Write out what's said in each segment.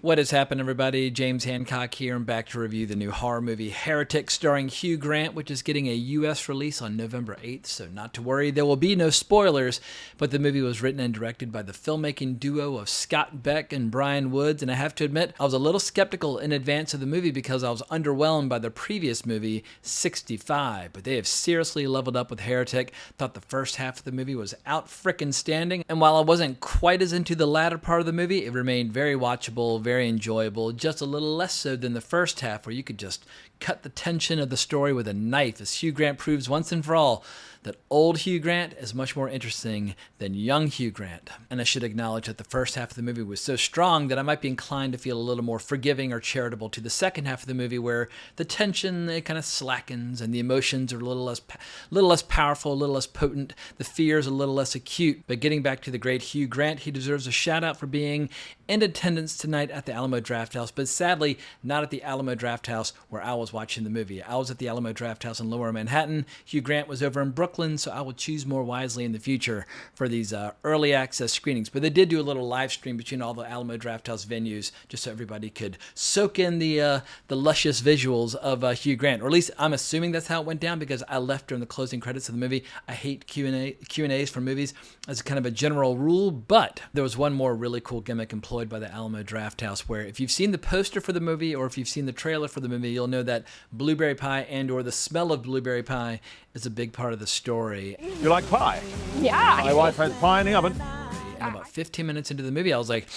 What has happened, everybody? James Hancock here. I'm back to review the new horror movie Heretic starring Hugh Grant, which is getting a U.S. release on November 8th, so not to worry. There will be no spoilers, but the movie was written and directed by the filmmaking duo of Scott Beck and Brian Woods, and I have to admit, I was a little skeptical in advance of the movie because I was underwhelmed by the previous movie, 65, but they have seriously leveled up with Heretic. Thought the first half of the movie was out frickin' standing, and while I wasn't quite as into the latter part of the movie, it remained very watchable, very enjoyable, just a little less so than the first half where you could just cut the tension of the story with a knife, as Hugh Grant proves once and for all that old Hugh Grant is much more interesting than young Hugh Grant. And I should acknowledge that the first half of the movie was so strong that I might be inclined to feel a little more forgiving or charitable to the second half of the movie, where the tension kind of slackens and the emotions are a little less powerful, a little less potent, the fears a little less acute. But getting back to the great Hugh Grant, he deserves a shout out for being in attendance tonight at the Alamo Drafthouse, but sadly not at the Alamo Drafthouse where I was watching the movie. I was at the Alamo Drafthouse in Lower Manhattan. Hugh Grant was over in Brooklyn, so I will choose more wisely in the future for these early access screenings. But they did do a little live stream between all the Alamo Drafthouse venues just so everybody could soak in the luscious visuals of Hugh Grant, or at least I'm assuming that's how it went down because I left during the closing credits of the movie. I hate Q&As for movies as kind of a general rule, but there was one more really cool gimmick employed by the Alamo Drafthouse, where if you've seen the poster for the movie or if you've seen the trailer for the movie, you'll know that blueberry pie and or the smell of blueberry pie is a big part of the story. You like pie? Yeah. My wife has pie in the oven. And about 15 minutes into the movie, I was like,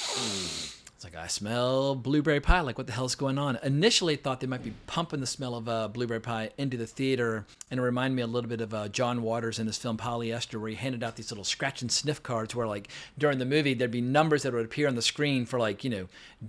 I smell blueberry pie. Like, what the hell's going on? Initially, thought they might be pumping the smell of blueberry pie into the theater, and it reminded me a little bit of John Waters in his film Polyester, where he handed out these little scratch and sniff cards where, like, during the movie, there'd be numbers that would appear on the screen for, like,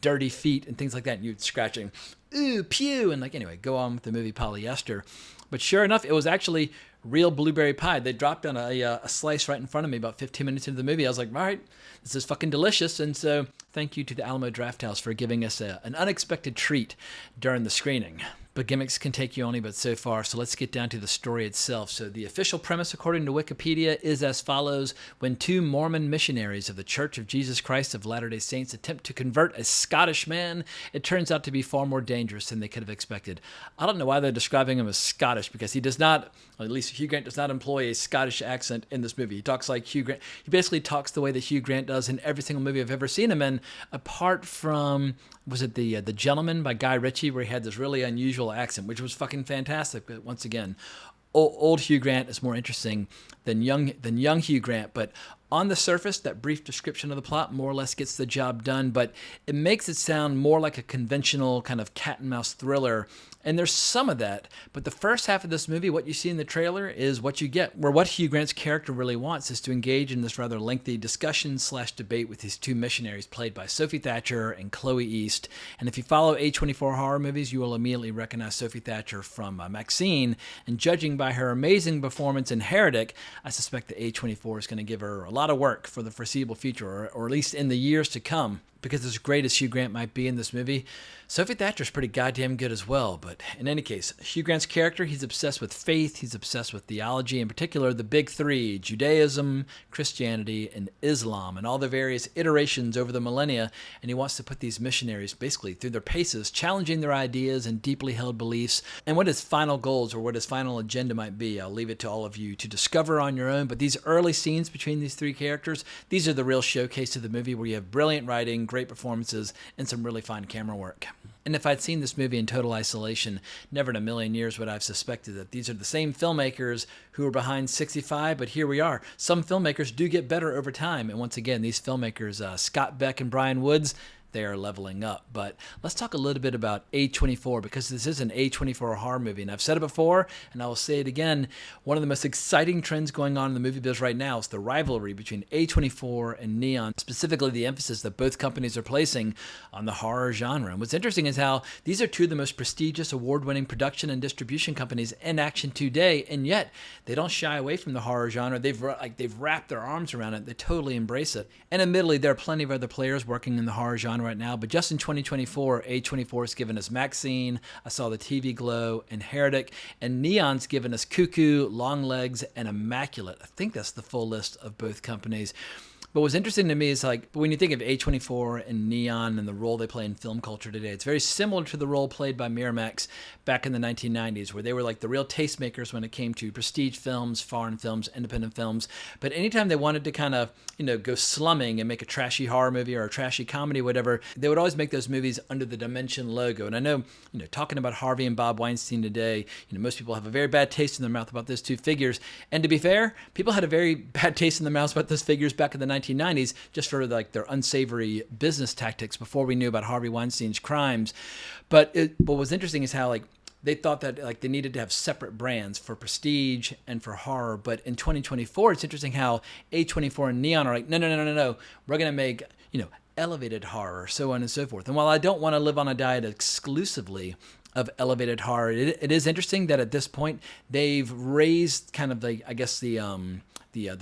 dirty feet and things like that, and you'd scratching, ooh, pew, and, like, anyway, go on with the movie Polyester. But sure enough, it was actually real blueberry pie. They dropped on a slice right in front of me about 15 minutes into the movie. I was like, all right, this is fucking delicious. And so thank you to the Alamo Drafthouse for giving us an unexpected treat during the screening. But gimmicks can take you only but so far, so let's get down to the story itself. So the official premise, according to Wikipedia, is as follows. When two Mormon missionaries of the Church of Jesus Christ of Latter-day Saints attempt to convert a Scottish man, it turns out to be far more dangerous than they could have expected. I don't know why they're describing him as Scottish, because he does not, or at least Hugh Grant does not employ a Scottish accent in this movie. He talks like Hugh Grant. He basically talks the way that Hugh Grant does in every single movie I've ever seen him in, apart from, was it the Gentleman by Guy Ritchie, where he had this really unusual accent, which was fucking fantastic. But once again, old Hugh Grant is more interesting than young Hugh Grant. But on the surface, that brief description of the plot more or less gets the job done, but it makes it sound more like a conventional kind of cat and mouse thriller. And there's some of that, but the first half of this movie, what you see in the trailer is what you get, where what Hugh Grant's character really wants is to engage in this rather lengthy discussion/debate with these two missionaries played by Sophie Thatcher and Chloe East. And if you follow A24 horror movies, you will immediately recognize Sophie Thatcher from Maxine, and judging by her amazing performance in Heretic, I suspect that A24 is going to give her a lot of work for the foreseeable future, or at least in the years to come. Because as great as Hugh Grant might be in this movie, Sophie Thatcher's pretty goddamn good as well. But in any case, Hugh Grant's character, he's obsessed with faith, he's obsessed with theology, in particular the big three, Judaism, Christianity, and Islam, and all the various iterations over the millennia, and he wants to put these missionaries basically through their paces, challenging their ideas and deeply held beliefs, and what his final goals or what his final agenda might be. I'll leave it to all of you to discover on your own, but these early scenes between these three characters, these are the real showcase of the movie, where you have brilliant writing, great performances, and some really fine camera work. And if I'd seen this movie in total isolation, never in a million years would I have suspected that these are the same filmmakers who were behind 65, but here we are. Some filmmakers do get better over time, and once again, these filmmakers, Scott Beck and Brian Woods, they are leveling up. But let's talk a little bit about A24, because this is an A24 horror movie. And I've said it before, and I will say it again. One of the most exciting trends going on in the movie biz right now is the rivalry between A24 and Neon, specifically the emphasis that both companies are placing on the horror genre. And what's interesting is how these are two of the most prestigious award-winning production and distribution companies in action today, and yet they don't shy away from the horror genre. They've wrapped their arms around it. They totally embrace it. And admittedly, there are plenty of other players working in the horror genre right now, but just in 2024, A24 has given us Maxine, I Saw the TV Glow, and Heretic, and Neon's given us Cuckoo, Long Legs, and Immaculate. I think that's the full list of both companies. But what's interesting to me is like when you think of A24 and Neon and the role they play in film culture today, it's very similar to the role played by Miramax back in the 1990s, where they were like the real tastemakers when it came to prestige films, foreign films, independent films. But anytime they wanted to kind of, go slumming and make a trashy horror movie or a trashy comedy, whatever, they would always make those movies under the Dimension logo. And I know, talking about Harvey and Bob Weinstein today, most people have a very bad taste in their mouth about those two figures. And to be fair, people had a very bad taste in their mouths about those figures back in the 1990s, just for like their unsavory business tactics before we knew about Harvey Weinstein's crimes. But what was interesting is how like they thought that like they needed to have separate brands for prestige and for horror. But in 2024, it's interesting how A24 and Neon are like, no. We're going to make, elevated horror, so on and so forth. And while I don't want to live on a diet exclusively of elevated horror, it is interesting that at this point they've raised kind of the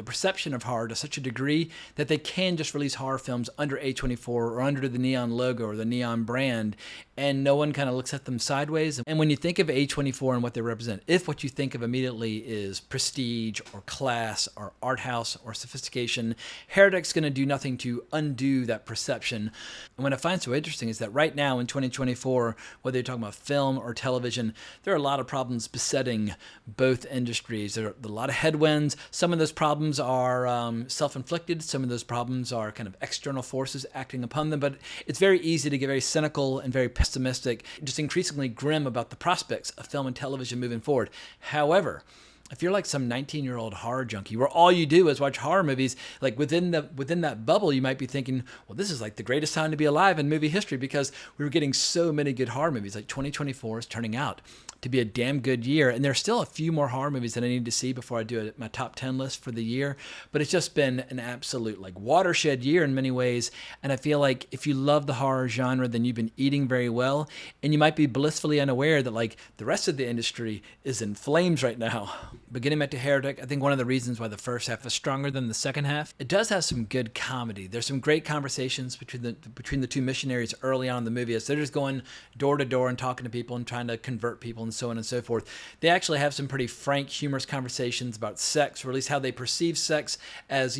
perception of horror to such a degree that they can just release horror films under A24 or under the Neon logo or the Neon brand, and no one kind of looks at them sideways. And when you think of A24 and what they represent, if what you think of immediately is prestige or class or art house or sophistication, Heretic's going to do nothing to undo that perception. And what I find so interesting is that right now in 2024, whether you're talking about film or television, there are a lot of problems besetting both industries. There are a lot of headwinds. Some of those problems are self-inflicted. Some of those problems are kind of external forces acting upon them. But it's very easy to get very cynical and very pessimistic, just increasingly grim about the prospects of film and television moving forward. However, if you're like some 19-year-old horror junkie where all you do is watch horror movies, like within that bubble, you might be thinking, well, this is like the greatest time to be alive in movie history because we were getting so many good horror movies. Like 2024 is turning out to be a damn good year. And there's still a few more horror movies that I need to see before I do my top 10 list for the year. But it's just been an absolute like watershed year in many ways. And I feel like if you love the horror genre, then you've been eating very well. And you might be blissfully unaware that like the rest of the industry is in flames right now. But getting back to Heretic, I think one of the reasons why the first half is stronger than the second half, it does have some good comedy. There's some great conversations between the two missionaries early on in the movie as they're just going door to door and talking to people and trying to convert people and so on and so forth. They actually have some pretty frank, humorous conversations about sex, or at least how they perceive sex as,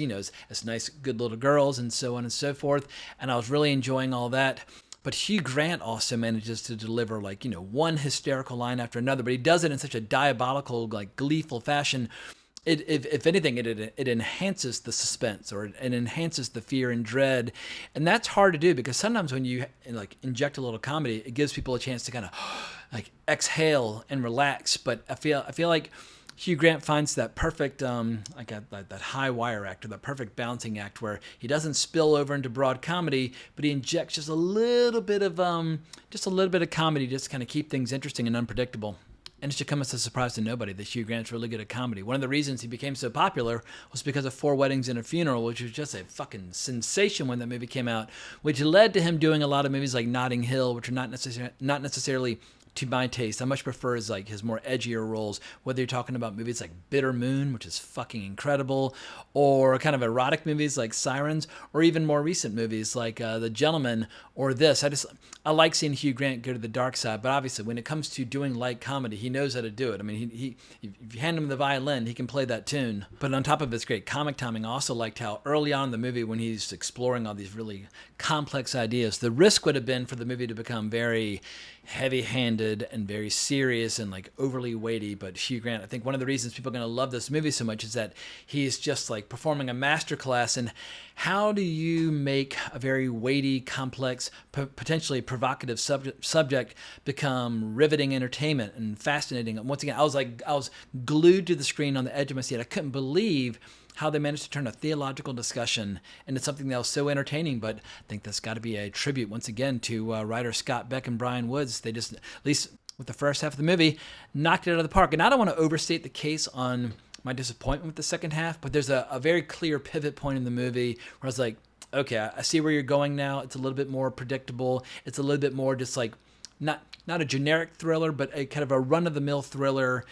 as nice, good little girls and so on and so forth. And I was really enjoying all that. But Hugh Grant also manages to deliver one hysterical line after another, but he does it in such a diabolical, like gleeful fashion. If anything, it enhances the suspense, or it enhances the fear and dread. And that's hard to do because sometimes when you like inject a little comedy, it gives people a chance to kind of like exhale and relax. But I feel like Hugh Grant finds that perfect, that high wire act, or that perfect balancing act where he doesn't spill over into broad comedy, but he injects just a little bit of comedy just to kind of keep things interesting and unpredictable. And it should come as a surprise to nobody that Hugh Grant's really good at comedy. One of the reasons he became so popular was because of Four Weddings and a Funeral, which was just a fucking sensation when that movie came out, which led to him doing a lot of movies like Notting Hill, which are not necessarily to my taste. I much prefer his more edgier roles, whether you're talking about movies like Bitter Moon, which is fucking incredible, or kind of erotic movies like Sirens, or even more recent movies like The Gentleman or this. I like seeing Hugh Grant go to the dark side, but obviously when it comes to doing light comedy, he knows how to do it. I mean, he if you hand him the violin, he can play that tune. But on top of his great comic timing, I also liked how early on in the movie when he's exploring all these really complex ideas, the risk would have been for the movie to become very heavy-handed and very serious and like overly weighty. But Hugh Grant, I think one of the reasons people are going to love this movie so much is that he's just like performing a masterclass in how do you make a very weighty, complex, potentially provocative subject become riveting entertainment and fascinating. And once again, I was glued to the screen on the edge of my seat. I couldn't believe how they managed to turn a theological discussion into something that was so entertaining. But I think that's got to be a tribute, once again, to writers Scott Beck and Brian Woods. They just, at least with the first half of the movie, knocked it out of the park. And I don't want to overstate the case on my disappointment with the second half, but there's a very clear pivot point in the movie where I was like, okay, I see where you're going now. It's a little bit more predictable. It's a little bit more just like, not a generic thriller, but a kind of a run-of-the-mill thriller.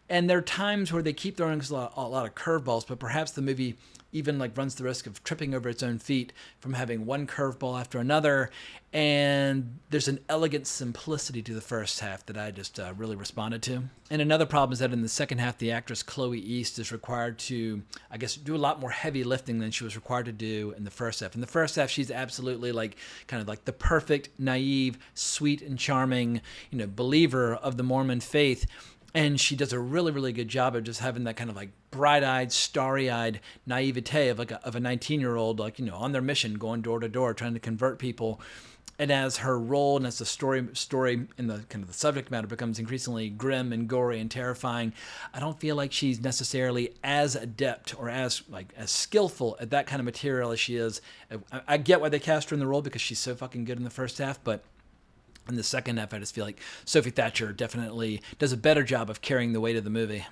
And there are times where they keep throwing a lot of curveballs, but perhaps the movie even like runs the risk of tripping over its own feet from having one curveball after another. And there's an elegant simplicity to the first half that I just really responded to. And another problem is that in the second half, the actress Chloe East is required to, I guess, do a lot more heavy lifting than she was required to do in the first half. In the first half, she's absolutely like kind of like the perfect, naive, sweet and charming, believer of the Mormon faith. And she does a really, really good job of just having that kind of like bright-eyed, starry-eyed naivete of like of a 19-year-old, like, on their mission, going door to door, trying to convert people. And as her role and as the story and the kind of the subject matter becomes increasingly grim and gory and terrifying, I don't feel like she's necessarily as adept or as skillful at that kind of material as she is. I get why they cast her in the role because she's so fucking good in the first half, but in the second half, I just feel like Sophie Thatcher definitely does a better job of carrying the weight of the movie.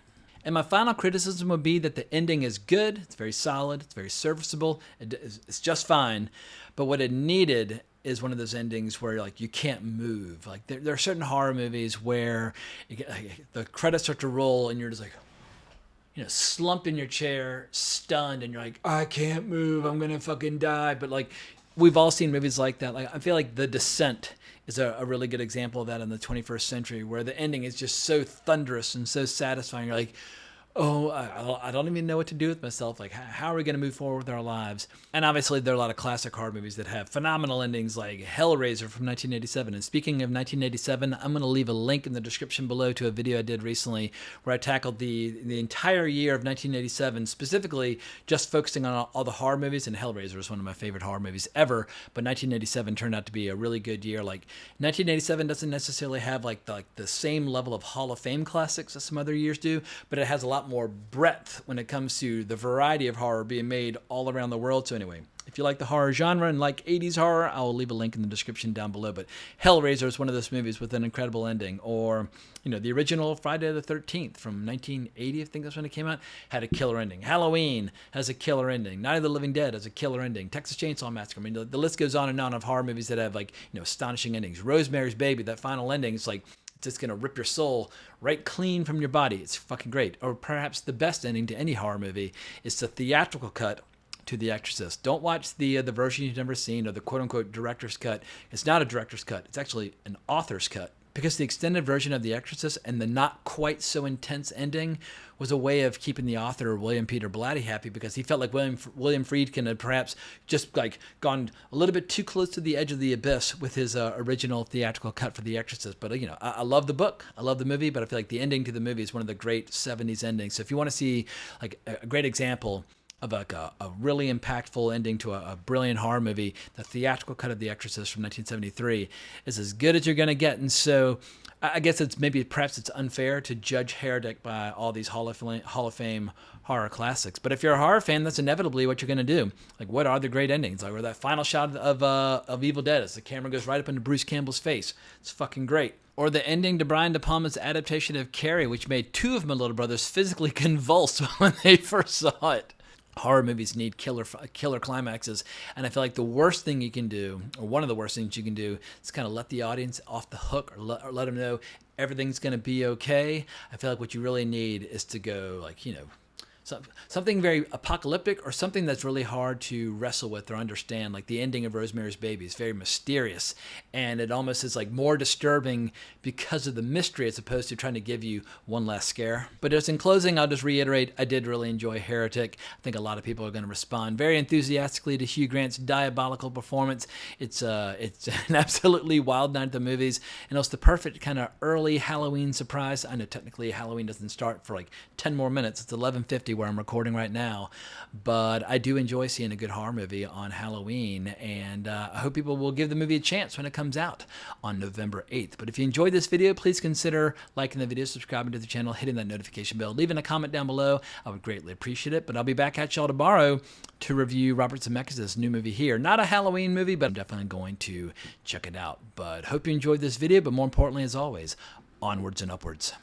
And my final criticism would be that the ending is good. It's very solid. It's very serviceable. It's just fine. But what it needed is one of those endings where like you can't move. Like there are certain horror movies where the credits start to roll and you're just like, slumped in your chair, stunned, and you're like, I can't move. I'm gonna fucking die. But like we've all seen movies like that. Like I feel like The Descent is a really good example of that in the 21st century, where the ending is just so thunderous and so satisfying. You're like, oh, I don't even know what to do with myself. Like, how are we going to move forward with our lives? And obviously, there are a lot of classic horror movies that have phenomenal endings, like Hellraiser from 1987. And speaking of 1987, I'm going to leave a link in the description below to a video I did recently where I tackled the entire year of 1987, specifically just focusing on all the horror movies. And Hellraiser is one of my favorite horror movies ever. But 1987 turned out to be a really good year. Like, 1987 doesn't necessarily have like the same level of Hall of Fame classics as some other years do, but it has a lot more breadth when it comes to the variety of horror being made all around the world. So anyway, if you like the horror genre and like 80s horror, I will leave a link in the description down below. But Hellraiser is one of those movies with an incredible ending. Or, the original Friday the 13th from 1980, I think that's when it came out, had a killer ending. Halloween has a killer ending. Night of the Living Dead has a killer ending. Texas Chainsaw Massacre. I mean, the list goes on and on of horror movies that have astonishing endings. Rosemary's Baby, that final ending, it's like, it's just going to rip your soul right clean from your body. It's fucking great. Or perhaps the best ending to any horror movie is the theatrical cut to The Exorcist. Don't watch the version you've never seen or the quote-unquote director's cut. It's not a director's cut. It's actually an author's cut. Because the extended version of The Exorcist and the not quite so intense ending was a way of keeping the author, William Peter Blatty, happy, because he felt like William Friedkin had perhaps just like gone a little bit too close to the edge of the abyss with his original theatrical cut for The Exorcist. But I love the book, I love the movie, but I feel like the ending to the movie is one of the great 70s endings. So if you want to see like a great example of like a really impactful ending to a brilliant horror movie, the theatrical cut of The Exorcist from 1973 is as good as you're going to get. And so I guess perhaps it's unfair to judge Heretic by all these Hall of Fame horror classics. But if you're a horror fan, that's inevitably what you're going to do. Like, what are the great endings? Like, where that final shot of Evil Dead as the camera goes right up into Bruce Campbell's face. It's fucking great. Or the ending to Brian De Palma's adaptation of Carrie, which made two of my little brothers physically convulse when they first saw it. Horror movies need killer climaxes, and I feel like the worst thing you can do, or one of the worst things you can do, is kind of let the audience off the hook, or let them know everything's going to be okay. I feel like what you really need is to go like, something very apocalyptic, or something that's really hard to wrestle with or understand. Like the ending of Rosemary's Baby is very mysterious, and it almost is like more disturbing because of the mystery as opposed to trying to give you one last scare. But just in closing, I'll just reiterate, I did really enjoy Heretic. I think a lot of people are going to respond very enthusiastically to Hugh Grant's diabolical performance. It's an absolutely wild night at the movies, and it's the perfect kind of early Halloween surprise. I know technically Halloween doesn't start for like 10 more minutes. It's 11:50 where I'm recording right now, but I do enjoy seeing a good horror movie on Halloween, and I hope people will give the movie a chance when it comes out on November 8th. But if you enjoyed this video, please consider liking the video, subscribing to the channel, hitting that notification bell, leaving a comment down below. I would greatly appreciate it. But I'll be back at y'all tomorrow to review Robert Zemeckis' new movie here. Not a Halloween movie, but I'm definitely going to check it out. But hope you enjoyed this video, but more importantly, as always, onwards and upwards.